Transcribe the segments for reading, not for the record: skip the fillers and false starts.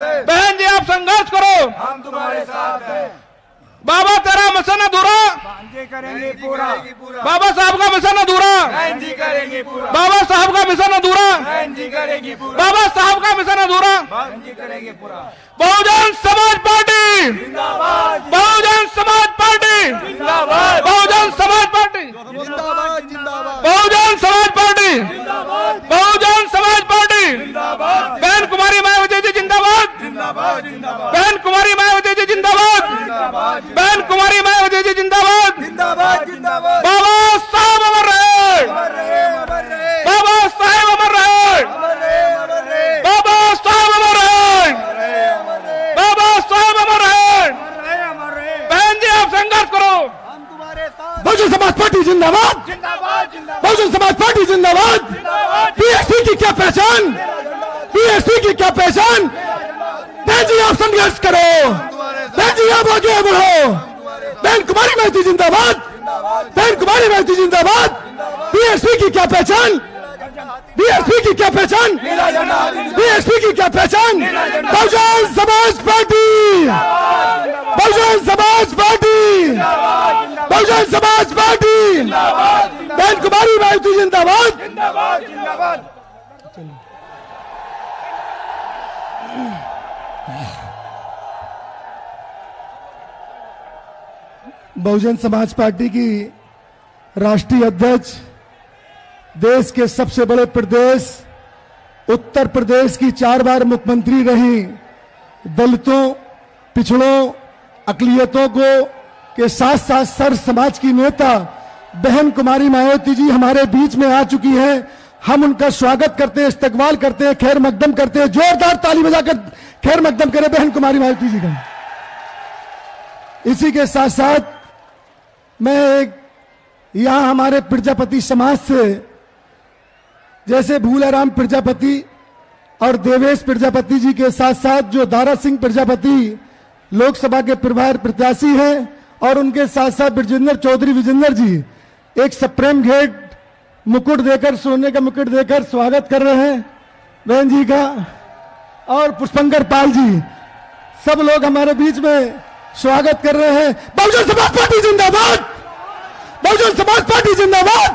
बहन जी आप संघर्ष करो, हम तुम्हारे साथ हैं। बाबा तेरा मिशन अधूरा, जी करेंगे पूरा। बाबा साहब का मिशन अधूरा, बहन जी करेंगे पूरा। बाबा साहब का मिशन अधूरा, बहन जी करेगी पूरा। बाबा साहब का मिशन अधूरा। बहन जी करेंगे पूरा। बहुजन समाज पार्टी जिंदाबाद, बहुजन समाज पार्टी जिंदाबाद, बहुजन समाज पार्टी जिंदाबाद, जिंदाबाद, बहुजन समाज पार्टी बहुजन समाज पार्टी। जिंदाबाद, बहन कुमारी मायावती जी जिंदाबाद, जिंदाबाद, जिंदाबाद, बहन कुमारी मायावती जी जिंदाबाद, बहन कुमारी मायावती जी जिंदाबाद। जिंदाबाद, जिंदाबाद। बाबा साहब अमर रहे, अमर रहे, अमर रहे, बाबा साहब अमर रहे, अमर रहे, अमर रहे, बाबा साहब अमर रहे, अमर रहे, अमर रहे, बाबा साहब अमर रहे। अमर रहे, अमर रहे। बहन जी आप संघर्ष करो। हम तुम्हारे साथ। बहुजन समाज पार्टी जिंदाबाद, जिंदाबाद, जिंदाबाद, बहुजन समाज पार्टी जिंदाबाद। बीएसपी की क्या पहचान, बीएसपी की क्या पहचान। बहन जी आप संघर्ष करो, बहन जी आप आगे बढ़ो। बहन कुमारी मायावती जिंदाबाद, बहन कुमारी मायावती जिंदाबाद। बीएसपी की क्या पहचान, बीएसपी की क्या पहचान, बीएसपी की क्या पहचान। Bahujan Samaj party, Bahujan Samaj party, Bahujan Samaj party. बहन कुमारी मायावती जिंदाबाद। जिंदाबाद, जिंदाबाद। बहुजन समाज पार्टी की राष्ट्रीय अध्यक्ष, देश के सबसे बड़े प्रदेश उत्तर प्रदेश की 4 बार मुख्यमंत्री रही, दलितों, पिछड़ों, अकलियतों को के साथ साथ सर्व समाज की नेता बहन कुमारी मायावती जी हमारे बीच में आ चुकी हैं। हम उनका स्वागत करते हैं, इस्तकबाल करते हैं, खैर मकदम करते हैं। जोरदार ताली बजाकर खैर मकदम करें बहन कुमारी मायावती जी का। इसी के साथ साथ मैं यहां हमारे प्रजापति समाज से, जैसे भूलाराम प्रजापति और देवेश प्रजापति जी के साथ साथ जो दारा सिंह प्रजापति लोकसभा के प्रभार प्रत्याशी हैं, और उनके साथ साथ ब्रजेंद्र चौधरी विजेंद्र जी एक सप्रेम घेट मुकुट देकर, सोने का मुकुट देकर स्वागत कर रहे हैं बहन जी का, और पुष्पंकर पाल जी, सब लोग हमारे बीच में स्वागत कर रहे हैं। बहुजन समाज पार्टी जिंदाबाद, बहुजन समाज पार्टी जिंदाबाद।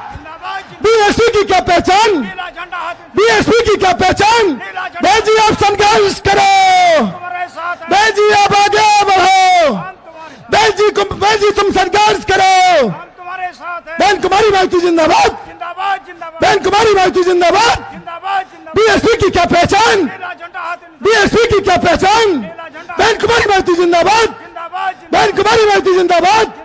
बीएसपी की क्या पहचान, बीएसपी की क्या पहचान। बहन जी आप संघर्ष करो, बहन जी आप आगे बढ़ो, बहन जी तुम संघर्ष करो। बहन कुमारी मायावती जिंदाबाद, बहन कुमारी मायावती जिंदाबाद। बीएसपी की क्या पहचान, बीएसपी की क्या पहचान। बहन कुमारी मायावती जिंदाबाद, बहन कुमारी मायावती जिंदाबाद।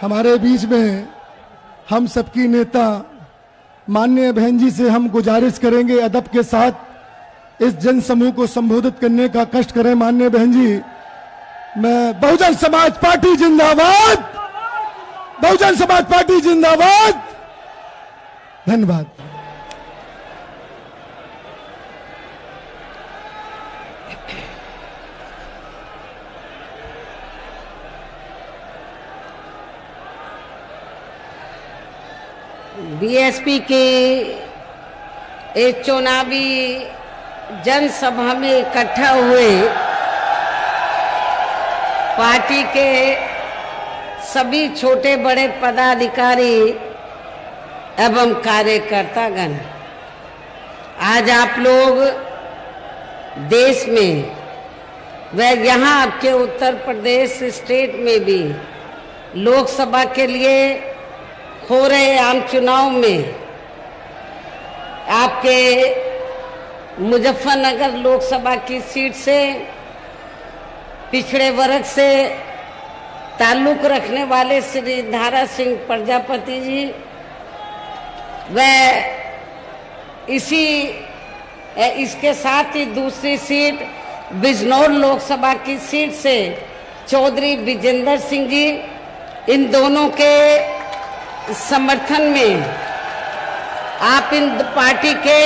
हमारे बीच में हम सबकी नेता माननीय बहन जी से हम गुजारिश करेंगे अदब के साथ इस जन समूह को संबोधित करने का कष्ट करें। माननीय बहन जी, मैं बहुजन समाज पार्टी जिंदाबाद, बहुजन समाज पार्टी जिंदाबाद। धन्यवाद। बीएसपी के इस चुनावी जनसभा में इकट्ठा हुए पार्टी के सभी छोटे बड़े पदाधिकारी एवं कार्यकर्तागण, आज आप लोग देश में व यहाँ आपके उत्तर प्रदेश स्टेट में भी लोकसभा के लिए हो रहे आम चुनाव में आपके मुजफ्फरनगर लोकसभा की सीट से पिछड़े वर्ग से ताल्लुक रखने वाले श्री दारा सिंह प्रजापति जी व इसके साथ ही दूसरी सीट बिजनौर लोकसभा की सीट से चौधरी विजेंद्र सिंह जी, इन दोनों के समर्थन में आप इन पार्टी के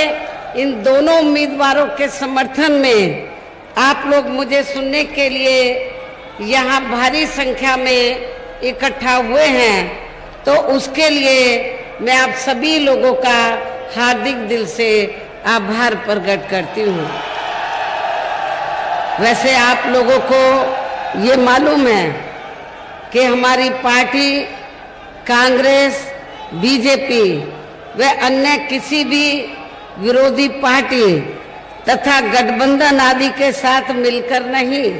इन दोनों उम्मीदवारों के समर्थन में आप लोग मुझे सुनने के लिए यहाँ भारी संख्या में इकट्ठा हुए हैं, तो उसके लिए मैं आप सभी लोगों का हार्दिक दिल से आभार प्रकट करती हूँ। वैसे आप लोगों को ये मालूम है कि हमारी पार्टी कांग्रेस, बीजेपी व अन्य किसी भी विरोधी पार्टी तथा गठबंधन आदि के साथ मिलकर नहीं,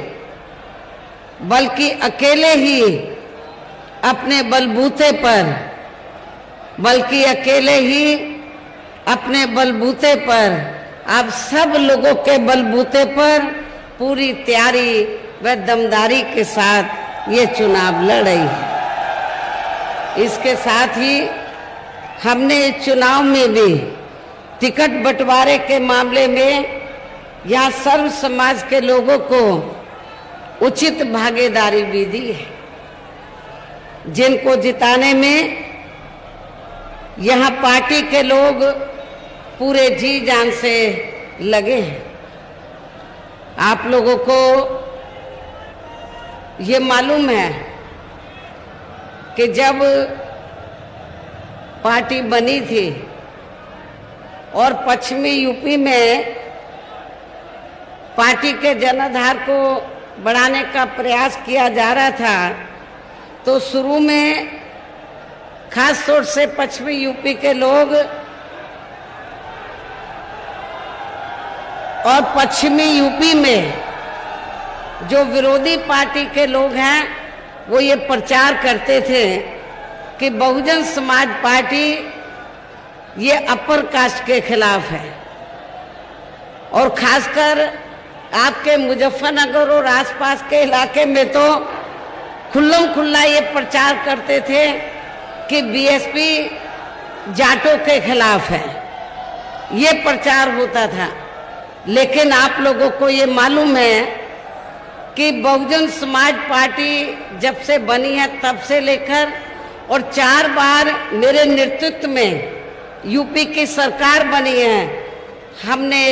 बल्कि अकेले ही अपने बलबूते पर आप सब लोगों के बलबूते पर पूरी तैयारी व दमदारी के साथ ये चुनाव लड़ रही है। इसके साथ ही हमने इस चुनाव में भी टिकट बंटवारे के मामले में यहाँ सर्व समाज के लोगों को उचित भागीदारी भी दी है, जिनको जिताने में यहाँ पार्टी के लोग पूरे जी जान से लगे हैं। आप लोगों को ये मालूम है कि जब पार्टी बनी थी और पश्चिमी यूपी में पार्टी के जनाधार को बढ़ाने का प्रयास किया जा रहा था, तो शुरू में खास तौर से पश्चिमी यूपी के लोग और पश्चिमी यूपी में जो विरोधी पार्टी के लोग हैं वो ये प्रचार करते थे कि बहुजन समाज पार्टी ये अपर कास्ट के खिलाफ है, और खासकर आपके मुजफ्फरनगर और आसपास के इलाके में तो खुल्लम खुल्ला ये प्रचार करते थे कि बीएसपी जाटों के खिलाफ है, ये प्रचार होता था। लेकिन आप लोगों को ये मालूम है कि बहुजन समाज पार्टी जब से बनी है तब से लेकर और 4 बार मेरे नेतृत्व में यूपी की सरकार बनी है, हमने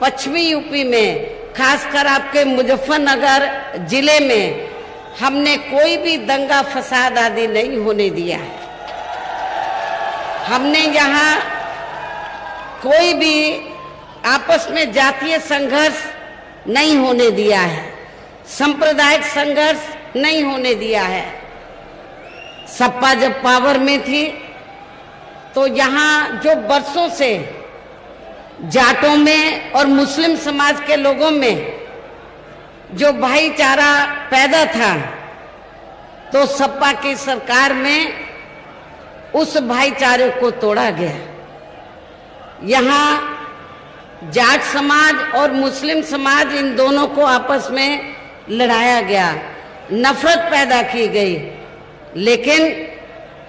पश्चिमी यूपी में खासकर आपके मुजफ्फरनगर जिले में हमने कोई भी दंगा फसाद आदि नहीं होने दिया। हमने यहाँ कोई भी आपस में जातीय संघर्ष नहीं होने दिया है, सांप्रदायिक संघर्ष नहीं होने दिया है। सपा जब पावर में थी तो यहाँ जो बरसों से जाटों में और मुस्लिम समाज के लोगों में जो भाईचारा पैदा था, तो सपा की सरकार में उस भाईचारे को तोड़ा गया। यहाँ जाट समाज और मुस्लिम समाज इन दोनों को आपस में लड़ाया गया, नफरत पैदा की गई, लेकिन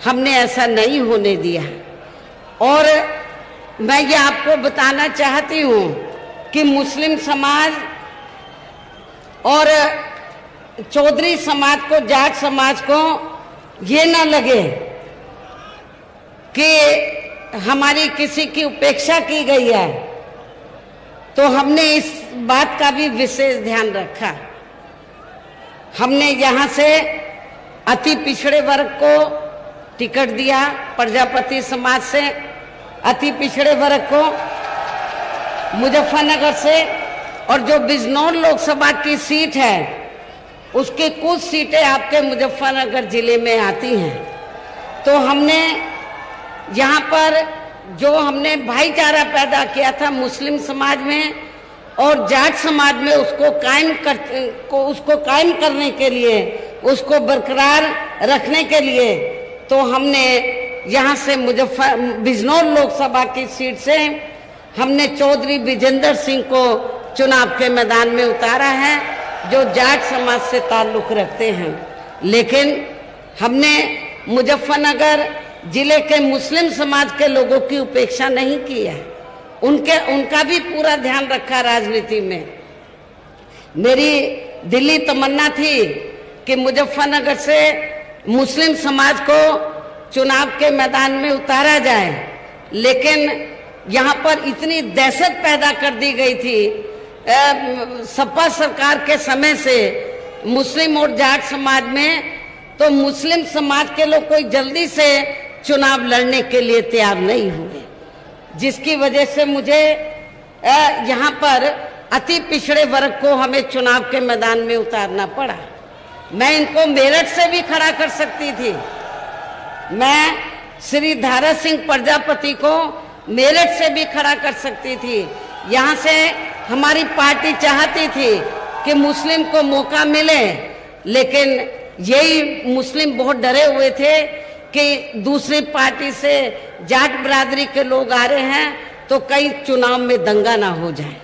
हमने ऐसा नहीं होने दिया। और मैं ये आपको बताना चाहती हूँ कि मुस्लिम समाज और चौधरी समाज को, जाट समाज को ये ना लगे कि हमारी किसी की उपेक्षा की गई है, तो हमने इस बात का भी विशेष ध्यान रखा। हमने यहाँ से अति पिछड़े वर्ग को टिकट दिया, प्रजापति समाज से अति पिछड़े वर्ग को मुजफ्फरनगर से, और जो बिजनौर लोकसभा की सीट है उसकी कुछ सीटें आपके मुजफ्फरनगर जिले में आती हैं। तो हमने यहाँ पर जो हमने भाईचारा पैदा किया था मुस्लिम समाज में और जाट समाज में, उसको कायम करने के लिए, उसको बरकरार रखने के लिए, तो हमने यहाँ से बिजनौर लोकसभा की सीट से हमने चौधरी विजेंद्र सिंह को चुनाव के मैदान में उतारा है, जो जाट समाज से ताल्लुक रखते हैं। लेकिन हमने मुजफ्फरनगर जिले के मुस्लिम समाज के लोगों की उपेक्षा नहीं की है, उनका भी पूरा ध्यान रखा राजनीति में। मेरी दिल्ली तमन्ना थी कि मुजफ्फरनगर से मुस्लिम समाज को चुनाव के मैदान में उतारा जाए, लेकिन यहाँ पर इतनी दहशत पैदा कर दी गई थी सपा सरकार के समय से मुस्लिम और जाट समाज में, तो मुस्लिम समाज के लोग कोई जल्दी से चुनाव लड़ने के लिए तैयार नहीं हुए, जिसकी वजह से मुझे यहाँ पर अति पिछड़े वर्ग को हमें चुनाव के मैदान में उतारना पड़ा। मैं इनको मेरठ से भी खड़ा कर सकती थी, मैं श्री धारा सिंह प्रजापति को मेरठ से भी खड़ा कर सकती थी। यहाँ से हमारी पार्टी चाहती थी कि मुस्लिम को मौका मिले, लेकिन यही मुस्लिम बहुत डरे हुए थे कि दूसरी पार्टी से जाट बिरादरी के लोग आ रहे हैं तो कहीं चुनाव में दंगा ना हो जाए,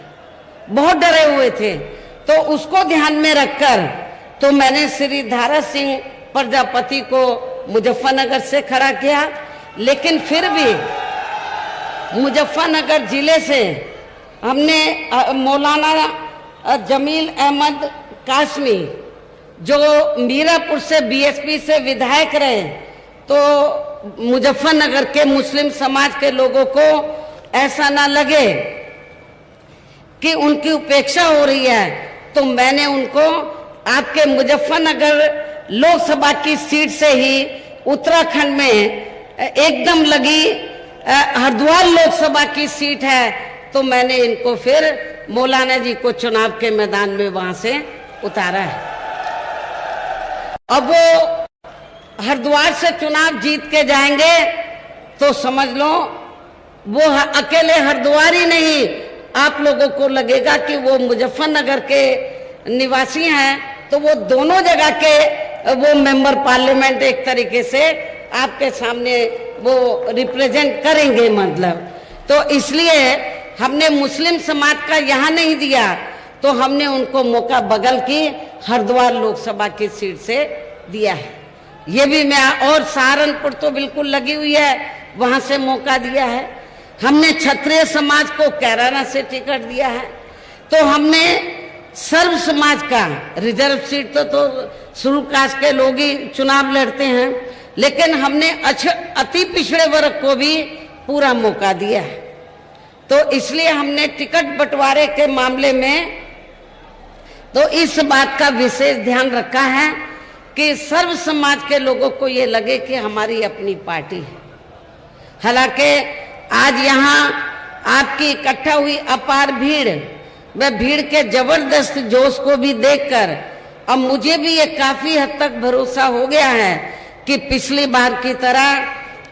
बहुत डरे हुए थे। तो उसको ध्यान में रखकर तो मैंने श्री धारा सिंह प्रजापति को मुजफ्फरनगर से खड़ा किया, लेकिन फिर भी मुजफ्फरनगर जिले से हमने मौलाना जमील अहमद कासमी, जो मीरापुर से बीएसपी से विधायक रहे, तो मुजफ्फरनगर के मुस्लिम समाज के लोगों को ऐसा ना लगे कि उनकी उपेक्षा हो रही है, तो मैंने उनको आपके मुजफ्फरनगर लोकसभा की सीट से ही उत्तराखंड में एकदम लगी हरिद्वार लोकसभा की सीट है, तो मैंने इनको फिर मौलाना जी को चुनाव के मैदान में वहां से उतारा है। अब वो हरिद्वार से चुनाव जीत के जाएंगे तो समझ लो वो अकेले हरिद्वार ही नहीं, आप लोगों को लगेगा कि वो मुजफ्फरनगर के निवासी हैं, तो वो दोनों जगह के वो मेंबर पार्लियामेंट एक तरीके से आपके सामने वो रिप्रेजेंट करेंगे, मतलब। तो इसलिए हमने मुस्लिम समाज का यहाँ नहीं दिया, तो हमने उनको मौका बगल की हरिद्वार लोकसभा की सीट से दिया है। ये भी मैं, और सहारनपुर तो बिल्कुल लगी हुई है, वहां से मौका दिया है। हमने क्षत्रिय समाज को कैराना से टिकट दिया है। तो हमने सर्व समाज का रिजर्व सीट तो शुरू कास्ट के लोग ही चुनाव लड़ते हैं, लेकिन हमने अति पिछड़े वर्ग को भी पूरा मौका दिया है। तो इसलिए हमने टिकट बंटवारे के मामले में तो इस बात का विशेष ध्यान रखा है कि सर्व समाज के लोगों को ये लगे कि हमारी अपनी पार्टी है। हालांकि आज यहाँ आपकी इकट्ठा हुई अपार भीड़, वह भीड़ के जबरदस्त जोश को भी देखकर अब मुझे भी ये काफी हद तक भरोसा हो गया है कि पिछली बार की तरह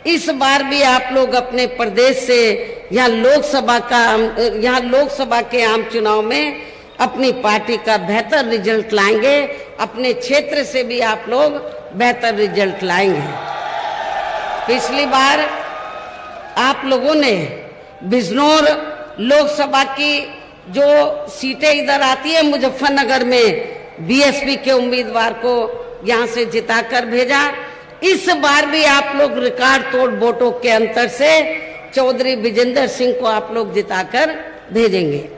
इस बार भी आप लोग अपने प्रदेश से यहाँ लोकसभा के आम चुनाव में अपनी पार्टी का बेहतर रिजल्ट लाएंगे, अपने क्षेत्र से भी आप लोग बेहतर रिजल्ट लाएंगे। पिछली बार आप लोगों ने बिजनौर लोकसभा की जो सीटें इधर आती है मुजफ्फरनगर में, बीएसपी के उम्मीदवार को यहाँ से जिताकर भेजा। इस बार भी आप लोग रिकॉर्ड तोड़ वोटों के अंतर से चौधरी विजेंद्र सिंह को आप लोग जिताकर भेजेंगे।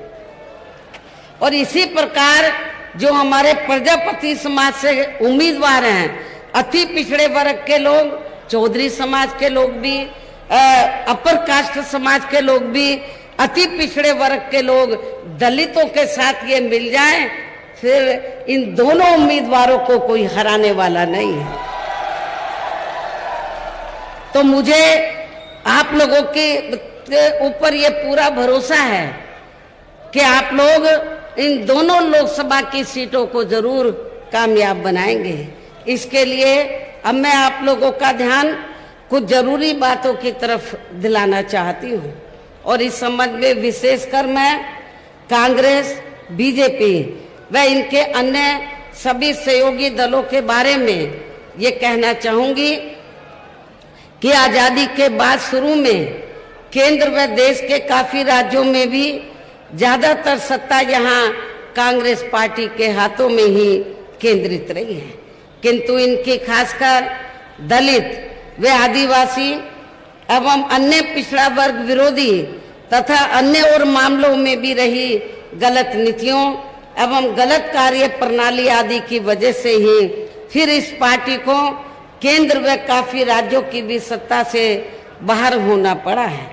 और इसी प्रकार जो हमारे प्रजापति समाज से उम्मीदवार हैं, अति पिछड़े वर्ग के लोग, चौधरी समाज के लोग भी, अपर कास्ट समाज के लोग भी, अति पिछड़े वर्ग के लोग, दलितों के साथ ये मिल जाएं, फिर इन दोनों उम्मीदवारों को कोई हराने वाला नहीं है। तो मुझे आप लोगों के ऊपर ये पूरा भरोसा है कि आप लोग इन दोनों लोकसभा की सीटों को जरूर कामयाब बनाएंगे। इसके लिए अब मैं आप लोगों का ध्यान कुछ जरूरी बातों की तरफ दिलाना चाहती हूँ, और इस संबंध में विशेषकर मैं कांग्रेस, बीजेपी व इनके अन्य सभी सहयोगी दलों के बारे में ये कहना चाहूंगी कि आजादी के बाद शुरू में केंद्र व देश के काफी राज्यों में भी ज्यादातर सत्ता यहाँ कांग्रेस पार्टी के हाथों में ही केंद्रित रही है, किंतु इनकी खासकर दलित व आदिवासी एवं अन्य पिछड़ा वर्ग विरोधी तथा अन्य और मामलों में भी रही गलत नीतियों एवं गलत कार्य प्रणाली आदि की वजह से ही फिर इस पार्टी को केंद्र व काफी राज्यों की भी सत्ता से बाहर होना पड़ा है,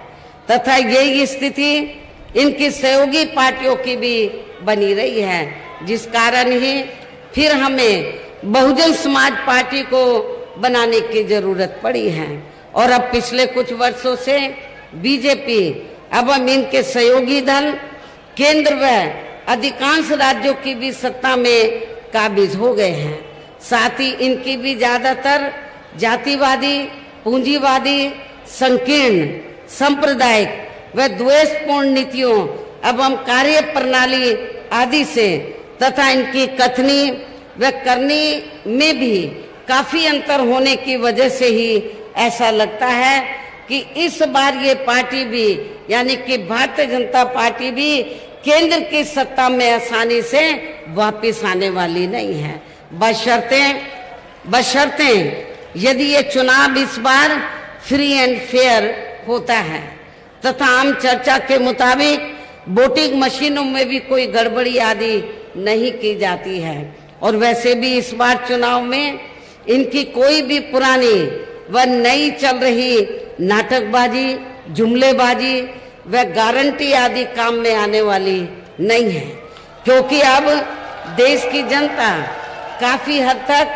तथा यही स्थिति इनकी सहयोगी पार्टियों की भी बनी रही है, जिस कारण ही फिर हमें बहुजन समाज पार्टी को बनाने की जरूरत पड़ी है। और अब पिछले कुछ वर्षों से बीजेपी एवं इनके सहयोगी दल केंद्र व अधिकांश राज्यों की भी सत्ता में काबिज हो गए हैं। साथ ही इनकी भी ज्यादातर जातिवादी, पूंजीवादी, संकीर्ण, सांप्रदायिक व द्वेषपूर्ण नीतियों एवं कार्य प्रणाली आदि से तथा इनकी कथनी व करनी में भी काफी अंतर होने की वजह से ही ऐसा लगता है कि इस बार ये पार्टी भी यानी कि भारतीय जनता पार्टी भी केंद्र की सत्ता में आसानी से वापस आने वाली नहीं है, बशर्ते यदि ये चुनाव इस बार फ्री एंड फेयर होता है तथा आम चर्चा के मुताबिक वोटिंग मशीनों में भी कोई गड़बड़ी आदि नहीं की जाती है। और वैसे भी इस बार चुनाव में इनकी कोई भी पुरानी व नई चल रही नाटकबाजी, जुमलेबाजी व गारंटी आदि काम में आने वाली नहीं है, क्योंकि अब देश की जनता काफी हद तक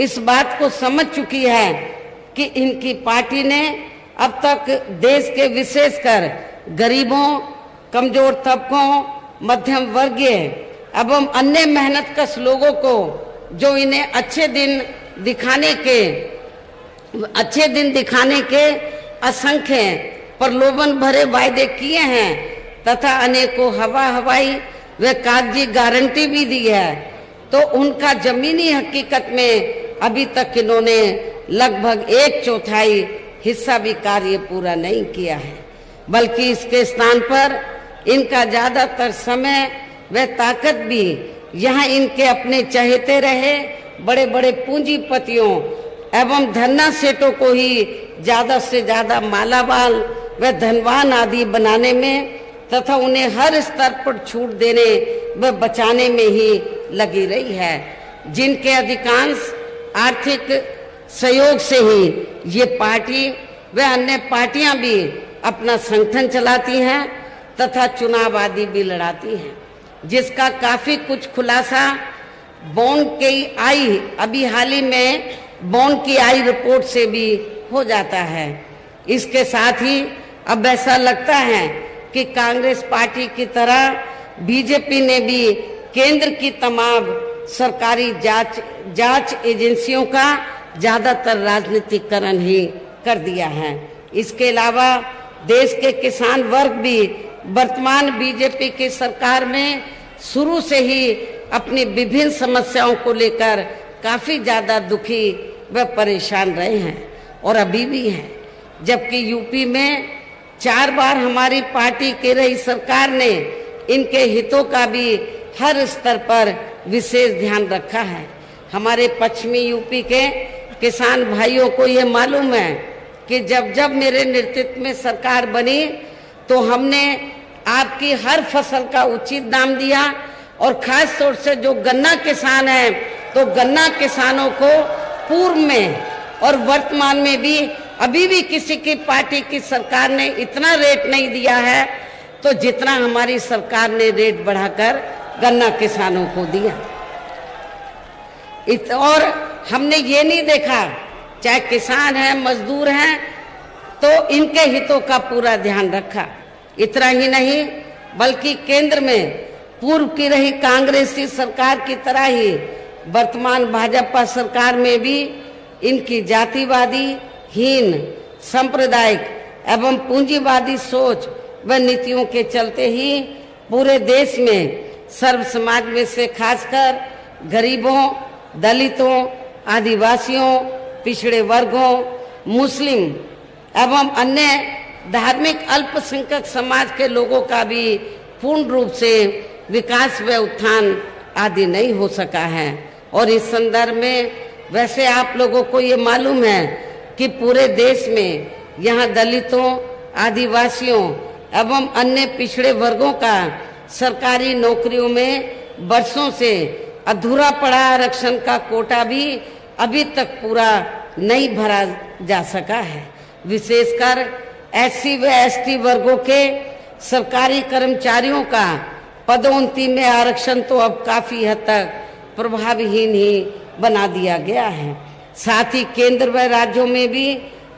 इस बात को समझ चुकी है कि इनकी पार्टी ने अब तक देश के विशेषकर गरीबों, कमजोर तबकों, मध्यम वर्गीय एवं अन्य मेहनतकश लोगों को जो इन्हें अच्छे दिन दिखाने के असंख्य प्रलोभन भरे वायदे किए हैं तथा अनेकों हवाई व कागजी गारंटी भी दी है, तो उनका जमीनी हकीकत में अभी तक इन्होंने लगभग 1/4 हिस्सा भी कार्य पूरा नहीं किया है, बल्कि इसके स्थान पर इनका ज्यादातर समय व ताकत भी यहाँ इनके अपने चहेते रहे बड़े बड़े पूंजीपतियों एवं धन्ना सेठों को ही ज्यादा से ज्यादा मालामाल व धनवान आदि बनाने में तथा उन्हें हर स्तर पर छूट देने व बचाने में ही लगी रही है, जिनके अधिकांश आर्थिक सहयोग से ही ये पार्टी व अन्य पार्टियां भी अपना संगठन चलाती हैं तथा चुनाव आदि भी लड़ाती हैं, जिसका काफी कुछ खुलासा बॉन्ड की आई अभी हाल ही में बॉन्ड की आई रिपोर्ट से भी हो जाता है। इसके साथ ही अब ऐसा लगता है कि कांग्रेस पार्टी की तरह बीजेपी ने भी केंद्र की तमाम सरकारी जांच एजेंसियों का ज्यादातर राजनीतिकरण ही कर दिया है। इसके अलावा देश के किसान वर्ग भी वर्तमान बीजेपी की सरकार में शुरू से ही अपनी विभिन्न समस्याओं को लेकर काफी ज्यादा दुखी व परेशान रहे हैं और अभी भी हैं, जबकि यूपी में 4 बार हमारी पार्टी की रही सरकार ने इनके हितों का भी हर स्तर पर विशेष ध्यान रखा है। हमारे पश्चिमी यूपी के किसान भाइयों को ये मालूम है कि जब मेरे नेतृत्व में सरकार बनी तो हमने आपकी हर फसल का उचित दाम दिया और खास तौर से जो गन्ना किसान हैं तो गन्ना किसानों को पूर्व में और वर्तमान में भी अभी भी किसी की पार्टी की सरकार ने इतना रेट नहीं दिया है तो जितना हमारी सरकार ने रेट बढ़ाकर गन्ना किसानों को दिया। और हमने ये नहीं देखा चाहे किसान है, मजदूर हैं, तो इनके हितों का पूरा ध्यान रखा। इतना ही नहीं बल्कि केंद्र में पूर्व की रही कांग्रेसी सरकार की तरह ही वर्तमान भाजपा सरकार में भी इनकी जातिवादी, हीन, सांप्रदायिक एवं पूंजीवादी सोच व नीतियों के चलते ही पूरे देश में सर्व समाज में से खासकर गरीबों, दलितों, आदिवासियों, पिछड़े वर्गों, मुस्लिम एवं अन्य धार्मिक अल्पसंख्यक समाज के लोगों का भी पूर्ण रूप से विकास व उत्थान आदि नहीं हो सका है। और इस संदर्भ में वैसे आप लोगों को ये मालूम है कि पूरे देश में यहाँ दलितों, आदिवासियों एवं अन्य पिछड़े वर्गों का सरकारी नौकरियों में वर्षों से अधूरा पड़ा आरक्षण का कोटा भी अभी तक पूरा नहीं भरा जा सका है। विशेषकर SC व ST वर्गों के सरकारी कर्मचारियों का पदोन्नति में आरक्षण तो अब काफी हद तक प्रभावहीन ही बना दिया गया है। साथ ही केंद्र व राज्यों में भी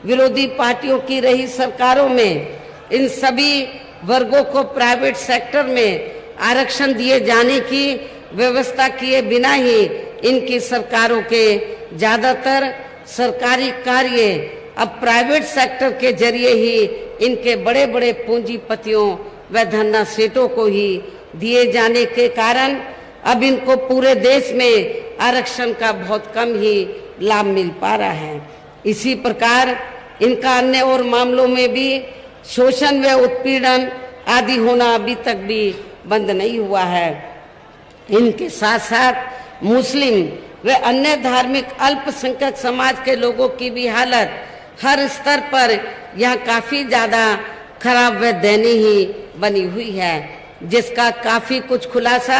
विरोधी पार्टियों की रही सरकारों में इन सभी वर्गों को प्राइवेट सेक्टर में आरक्षण दिए जाने की व्यवस्था किए बिना ही इनकी सरकारों के ज्यादातर सरकारी कार्य अब प्राइवेट सेक्टर के जरिए ही इनके बड़े बड़े पूंजीपतियों व धन्ना सेठों को ही दिए जाने के कारण अब इनको पूरे देश में आरक्षण का बहुत कम ही लाभ मिल पा रहा है। इसी प्रकार इनका अन्य और मामलों में भी शोषण व उत्पीड़न आदि होना अभी तक भी बंद नहीं हुआ है। इनके साथ साथ मुस्लिम व अन्य धार्मिक अल्पसंख्यक समाज के लोगों की भी हालत हर स्तर पर यह काफी ज्यादा खराब व दयनीय ही बनी हुई है, जिसका काफी कुछ खुलासा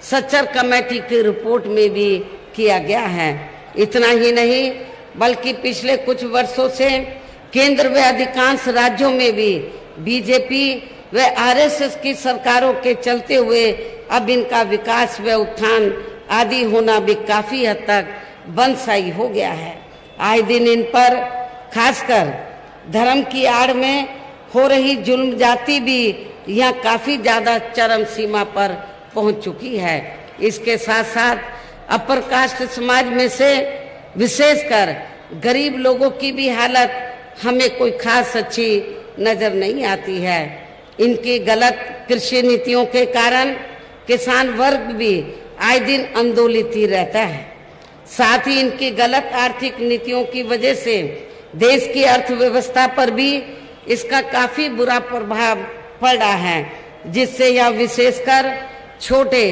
सच्चर कमेटी की रिपोर्ट में भी किया गया है। इतना ही नहीं बल्कि पिछले कुछ वर्षों से केंद्र व अधिकांश राज्यों में भी बीजेपी व आरएसएस की सरकारों के चलते हुए अब इनका विकास व उत्थान आदि होना भी काफी हद तक बंदशाई हो गया है। आए दिन इन पर खासकर धर्म की आड़ में हो रही जुल्म जाति भी यहाँ काफी ज्यादा चरम सीमा पर पहुंच चुकी है। इसके साथ साथ अपर कास्ट समाज में से विशेषकर गरीब लोगों की भी हालत हमें कोई खास अच्छी नजर नहीं आती है। इनकी गलत कृषि नीतियों के कारण किसान वर्ग भी आए दिन आंदोलित ही रहता है। साथ ही इनकी गलत आर्थिक नीतियों की वजह से देश की अर्थव्यवस्था पर भी इसका काफी बुरा प्रभाव पड़ रहा है, जिससे यह विशेषकर छोटे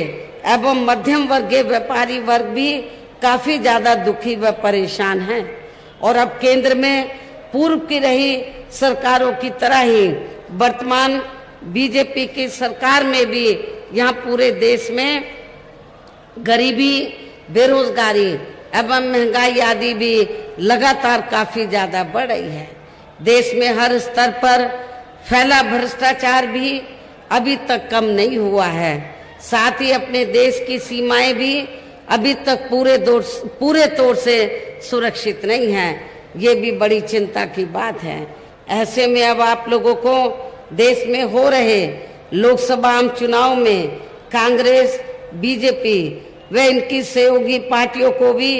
एवं मध्यम वर्गीय व्यापारी वर्ग भी काफी ज्यादा दुखी व परेशान हैं। और अब केंद्र में पूर्व की रही सरकारों की तरह ही वर्तमान बीजेपी की सरकार में भी यहाँ पूरे देश में गरीबी, बेरोजगारी एवं महंगाई आदि भी लगातार काफी ज्यादा बढ़ रही है। देश में हर स्तर पर फैला भ्रष्टाचार भी अभी तक कम नहीं हुआ है। साथ ही अपने देश की सीमाएं भी अभी तक पूरे तौर से सुरक्षित नहीं है। ये भी बड़ी चिंता की बात है। ऐसे में अब आप लोगों को देश में हो रहे लोकसभा आम चुनाव में कांग्रेस, बीजेपी व इनकी सहयोगी पार्टियों को भी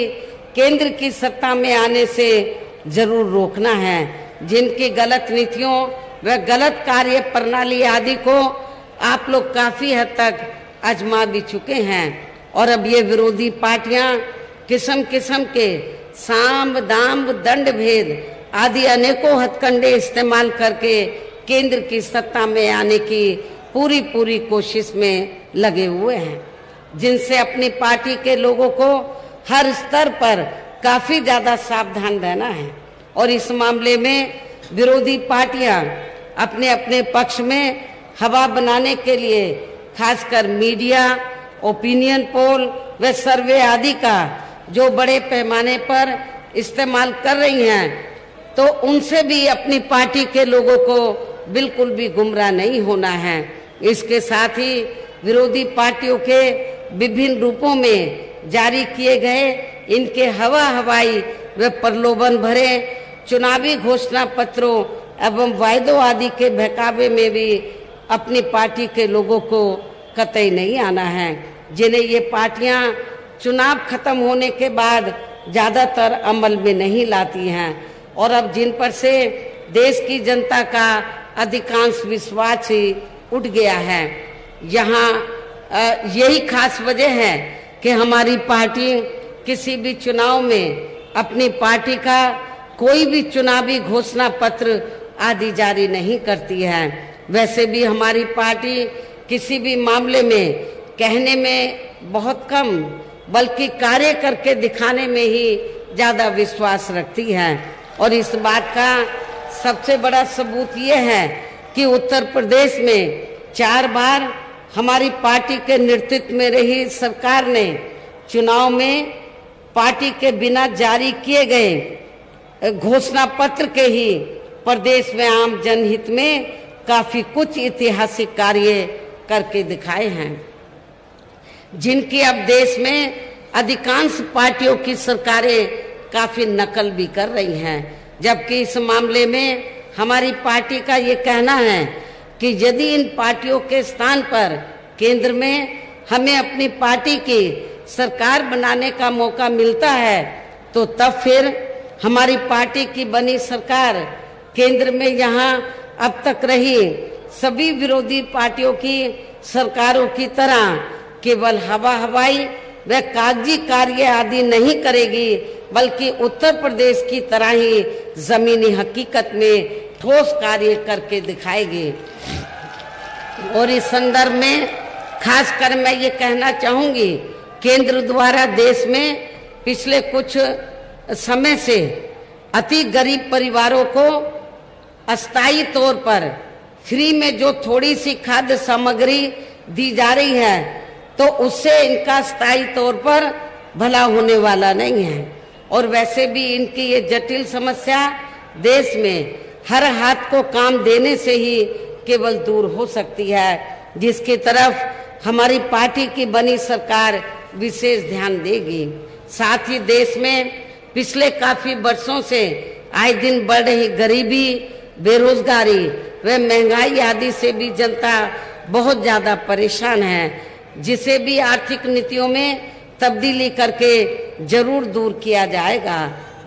केंद्र की सत्ता में आने से जरूर रोकना है। जिनकी गलत नीतियों व गलत कार्य प्रणाली आदि को आप लोग काफी हद तक आजमा भी चुके हैं। और अब ये विरोधी पार्टियां किस्म किस्म के साम दाम दंड भेद आदि अनेकों हथकंडे इस्तेमाल करके केंद्र की सत्ता में आने की पूरी कोशिश में लगे हुए हैं, जिनसे अपनी पार्टी के लोगों को हर स्तर पर काफी ज्यादा सावधान रहना है। और इस मामले में विरोधी पार्टियां अपने अपने पक्ष में हवा बनाने के लिए खासकर मीडिया, ओपिनियन पोल व सर्वे आदि का जो बड़े पैमाने पर इस्तेमाल कर रही हैं, तो उनसे भी अपनी पार्टी के लोगों को बिल्कुल भी गुमराह नहीं होना है। इसके साथ ही विरोधी पार्टियों के विभिन्न रूपों में जारी किए गए इनके हवाई व प्रलोभन भरे चुनावी घोषणा पत्रों एवं वायदों आदि के बहकावे में भी अपनी पार्टी के लोगों को कतई नहीं आना है, जिन्हें ये पार्टियां चुनाव खत्म होने के बाद ज्यादातर अमल में नहीं लाती हैं। और अब जिन पर से देश की जनता का अधिकांश विश्वास ही उठ गया है। यहाँ यही खास वजह है कि हमारी पार्टी किसी भी चुनाव में अपनी पार्टी का कोई भी चुनावी घोषणा पत्र आदि जारी नहीं करती है। वैसे भी हमारी पार्टी किसी भी मामले में कहने में बहुत कम बल्कि कार्य करके दिखाने में ही ज्यादा विश्वास रखती है। और इस बात का सबसे बड़ा सबूत ये है कि उत्तर प्रदेश में 4 बार हमारी पार्टी के नेतृत्व में रही सरकार ने चुनाव में पार्टी के बिना जारी किए गए घोषणा पत्र के ही प्रदेश में आम जनहित में काफी कुछ ऐतिहासिक कार्य करके दिखाए हैं, जिनकी अब देश में अधिकांश पार्टियों की सरकारें काफी नकल भी कर रही हैं। जबकि इस मामले में हमारी पार्टी का ये कहना है कि यदि इन पार्टियों के स्थान पर केंद्र में हमें अपनी पार्टी की सरकार बनाने का मौका मिलता है तो तब फिर हमारी पार्टी की बनी सरकार केंद्र में यहाँ अब तक रही सभी विरोधी पार्टियों की सरकारों की तरह केवल हवाई व कागजी कार्य आदि नहीं करेगी, बल्कि उत्तर प्रदेश की तरह ही जमीनी हकीकत में ठोस कार्य करके दिखाएगी। और इस संदर्भ में खासकर मैं ये कहना चाहूंगी, केंद्र द्वारा देश में पिछले कुछ समय से अति गरीब परिवारों को अस्थायी तौर पर फ्री में जो थोड़ी सी खाद्य सामग्री दी जा रही है, तो उससे इनका स्थायी तौर पर भला होने वाला नहीं है। और वैसे भी इनकी ये जटिल समस्या देश में हर हाथ को काम देने से ही केवल दूर हो सकती है, जिसकी तरफ हमारी पार्टी की बनी सरकार विशेष ध्यान देगी। साथ ही देश में पिछले काफी वर्षों से आए दिन बढ़ रही गरीबी, बेरोजगारी व महंगाई आदि से भी जनता बहुत ज्यादा परेशान है, जिसे भी आर्थिक नीतियों में तब्दीली करके जरूर दूर किया जाएगा।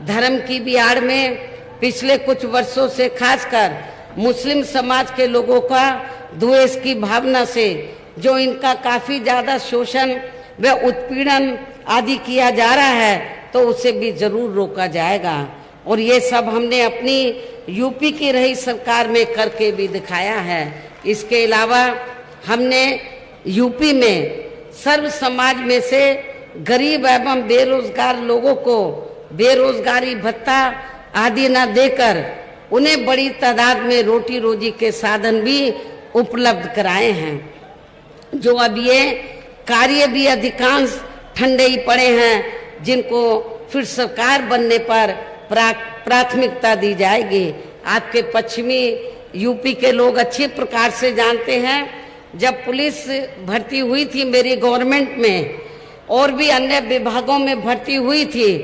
धर्म की भी आड़ में पिछले कुछ वर्षों से खासकर मुस्लिम समाज के लोगों का द्वेष की भावना से जो इनका काफी ज्यादा शोषण व उत्पीड़न आदि किया जा रहा है, तो उसे भी जरूर रोका जाएगा। और ये सब हमने अपनी यूपी की रही सरकार में करके भी दिखाया है। इसके अलावा हमने यूपी में सर्व समाज में से गरीब एवं बेरोजगार लोगों को बेरोजगारी भत्ता आदि न देकर उन्हें बड़ी तादाद में रोटी रोजी के साधन भी उपलब्ध कराए हैं। जो अब ये कार्य भी अधिकांश ठंडे ही पड़े हैं, जिनको फिर सरकार बनने पर प्राथमिकता दी जाएगी। आपके पश्चिमी यूपी के लोग अच्छी प्रकार से जानते हैं, जब पुलिस भर्ती हुई थी मेरी गवर्नमेंट में और भी अन्य विभागों में भर्ती हुई थी,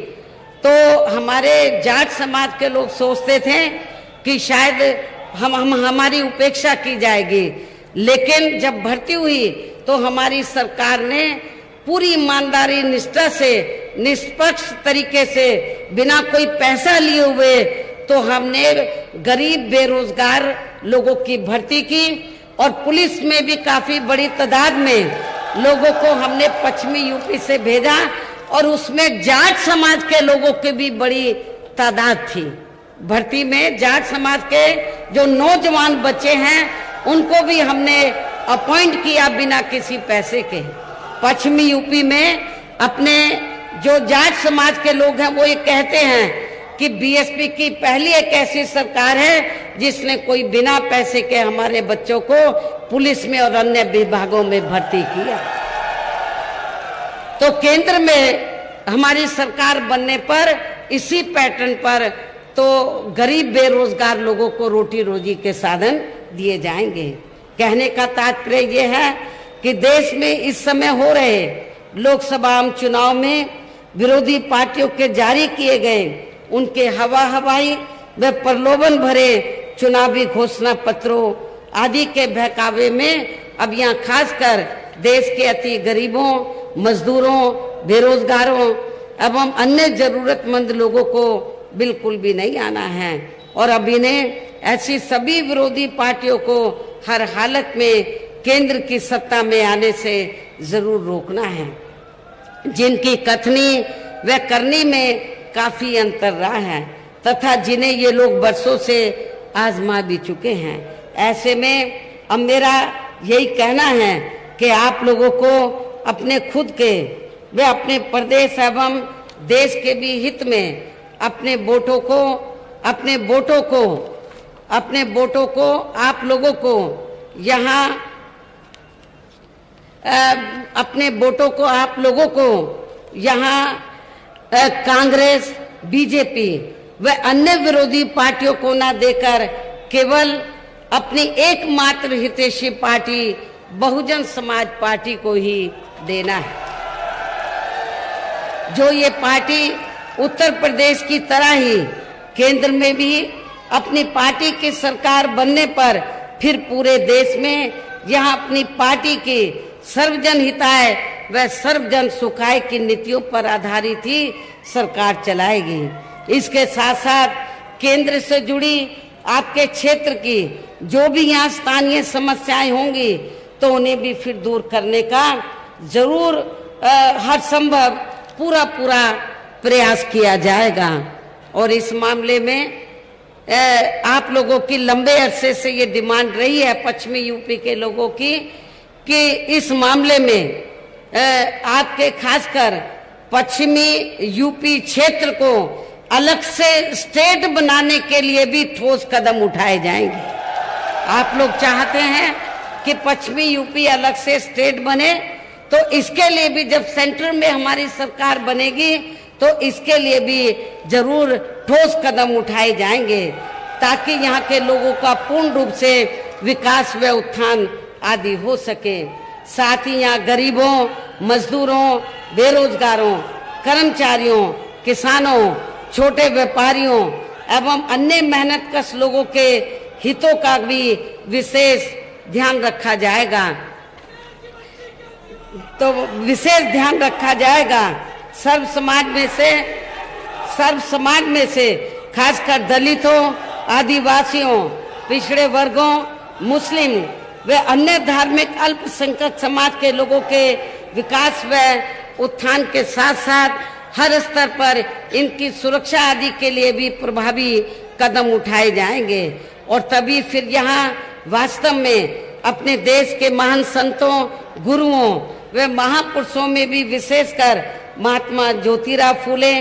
तो हमारे जाट समाज के लोग सोचते थे कि शायद हमारी उपेक्षा की जाएगी। लेकिन जब भर्ती हुई तो हमारी सरकार ने पूरी ईमानदारी निष्ठा से निष्पक्ष तरीके से बिना कोई पैसा लिए हुए तो हमने गरीब बेरोजगार लोगों की भर्ती की और पुलिस में भी काफी बड़ी तादाद में लोगों को हमने पश्चिमी यूपी से भेजा और उसमें जाट समाज के लोगों की भी बड़ी तादाद थी। भर्ती में जाट समाज के जो नौजवान बच्चे हैं उनको भी हमने अपॉइंट किया बिना किसी पैसे के। पश्चिमी यूपी में अपने जो जाट समाज के लोग हैं वो ये कहते हैं कि बीएसपी की पहली एक ऐसी सरकार है जिसने कोई बिना पैसे के हमारे बच्चों को पुलिस में और अन्य विभागों में भर्ती किया। तो केंद्र में हमारी सरकार बनने पर इसी पैटर्न पर तो गरीब बेरोजगार लोगों को रोटी रोजी के साधन दिए जाएंगे। कहने का तात्पर्य यह है कि देश में इस समय हो रहे लोकसभा आम चुनाव में विरोधी पार्टियों के जारी किए गए उनके हवाई व प्रलोभन भरे चुनावी घोषणा पत्रों आदि के बहकावे में अब यहाँ खासकर देश के अति गरीबों, मजदूरों, बेरोजगारों एवं अन्य जरूरतमंद लोगों को बिल्कुल भी नहीं आना है। और अब इन्हें ऐसी सभी विरोधी पार्टियों को हर हालत में केंद्र की सत्ता में आने से जरूर रोकना है, जिनकी कथनी व करनी में काफी अंतर रहा है तथा जिन्हें ये लोग वर्षों से आजमा भी चुके हैं। ऐसे में अब मेरा यही कहना है कि आप लोगों को अपने खुद के व अपने प्रदेश एवं देश के भी हित में अपने वोटों को आप लोगों को यहाँ अपने वोटों को आप लोगों को यहाँ कांग्रेस, बीजेपी व अन्य विरोधी पार्टियों को न देकर केवल अपनी एकमात्र हितैषी पार्टी बहुजन समाज पार्टी को ही देना है। जो ये पार्टी उत्तर प्रदेश की तरह ही केंद्र में भी अपनी पार्टी की सरकार बनने पर फिर पूरे देश में यहाँ अपनी पार्टी की सर्वजन हिताय व सर्वजन सुखाय की नीतियों पर आधारित ही सरकार चलाएगी। इसके साथ साथ केंद्र से जुड़ी आपके क्षेत्र की जो भी यहाँ स्थानीय समस्याएं होंगी तो उन्हें भी फिर दूर करने का जरूर हर संभव पूरा प्रयास किया जाएगा। और इस मामले में आप लोगों की लंबे अरसे से ये डिमांड रही है पश्चिमी यूपी के लोगों की कि इस मामले में आपके खासकर पश्चिमी यूपी क्षेत्र को अलग से स्टेट बनाने के लिए भी ठोस कदम उठाए जाएंगे। आप लोग चाहते हैं कि पश्चिमी यूपी अलग से स्टेट बने, तो इसके लिए भी जब सेंटर में हमारी सरकार बनेगी तो इसके लिए भी जरूर ठोस कदम उठाए जाएंगे ताकि यहाँ के लोगों का पूर्ण रूप से विकास व उत्थान आदि हो सके। साथ ही यहाँ गरीबों, मजदूरों, बेरोजगारों, कर्मचारियों, किसानों, छोटे व्यापारियों एवं अन्य मेहनतकश लोगों के हितों का भी विशेष ध्यान रखा जाएगा। तो विशेष ध्यान रखा जाएगा सर्व समाज में से खासकर दलितों, आदिवासियों, पिछड़े वर्गों, मुस्लिम व अन्य धार्मिक अल्पसंख्यक समाज के लोगों के विकास व उत्थान के साथ साथ हर स्तर पर इनकी सुरक्षा आदि के लिए भी प्रभावी कदम उठाए जाएंगे। और तभी फिर यहाँ वास्तव में अपने देश के महान संतों, गुरुओं व महापुरुषों में भी विशेषकर महात्मा ज्योतिराव फूले,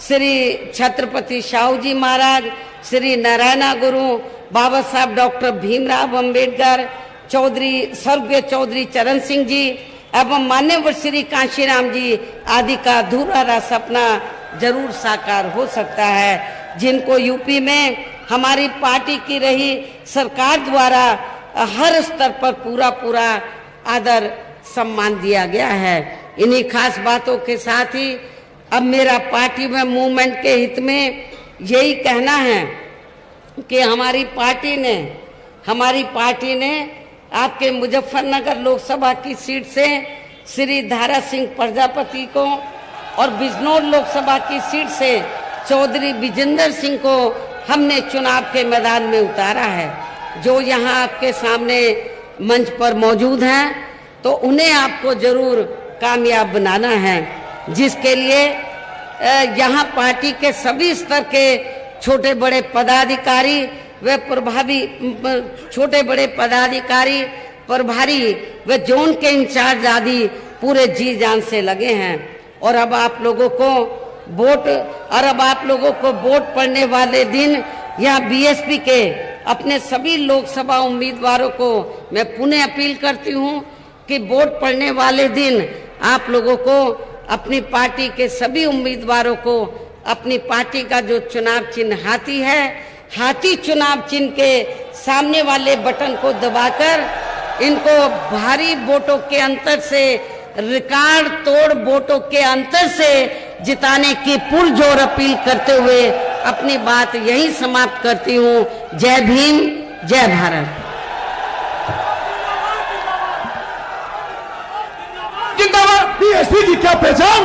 श्री छत्रपति शाहू जी महाराज, श्री नारायण गुरु, बाबा साहब डॉक्टर भीमराव अंबेडकर, स्वर्गीय चौधरी चरण सिंह जी एवं मान्यवर श्री कांशीराम जी आदि का अधूरा सपना जरूर साकार हो सकता है, जिनको यूपी में हमारी पार्टी की रही सरकार द्वारा हर स्तर पर पूरा आदर सम्मान दिया गया है। इन्हीं खास बातों के साथ ही अब मेरा पार्टी में मूवमेंट के हित में यही कहना है कि हमारी पार्टी ने आपके मुजफ्फरनगर लोकसभा की सीट से श्री धारा सिंह प्रजापति को और बिजनौर लोकसभा की सीट से चौधरी विजेंद्र सिंह को हमने चुनाव के मैदान में उतारा है। जो यहाँ आपके सामने मंच पर मौजूद हैं तो उन्हें आपको जरूर कामयाब बनाना है, जिसके लिए यहाँ पार्टी के सभी स्तर के छोटे बड़े पदाधिकारी प्रभारी व जोन के इंचार्ज आदि पूरे जी जान से लगे हैं। और अब आप लोगों को वोट पड़ने वाले दिन यहाँ बीएसपी के अपने सभी लोकसभा उम्मीदवारों को मैं पुनः अपील करती हूँ कि वोट पड़ने वाले दिन आप लोगों को अपनी पार्टी के सभी उम्मीदवारों को अपनी पार्टी का जो चुनाव चिन्ह हाथी है, हाथी चुनाव चिन्ह के सामने वाले बटन को दबाकर इनको भारी वोटों के अंतर से, रिकॉर्ड तोड़ वोटों के अंतर से जिताने की पुरजोर अपील करते हुए अपनी बात यही समाप्त करती हूँ। जय भीम, जय भारत। जिंदाबाद। बीएसपी की क्या पहचान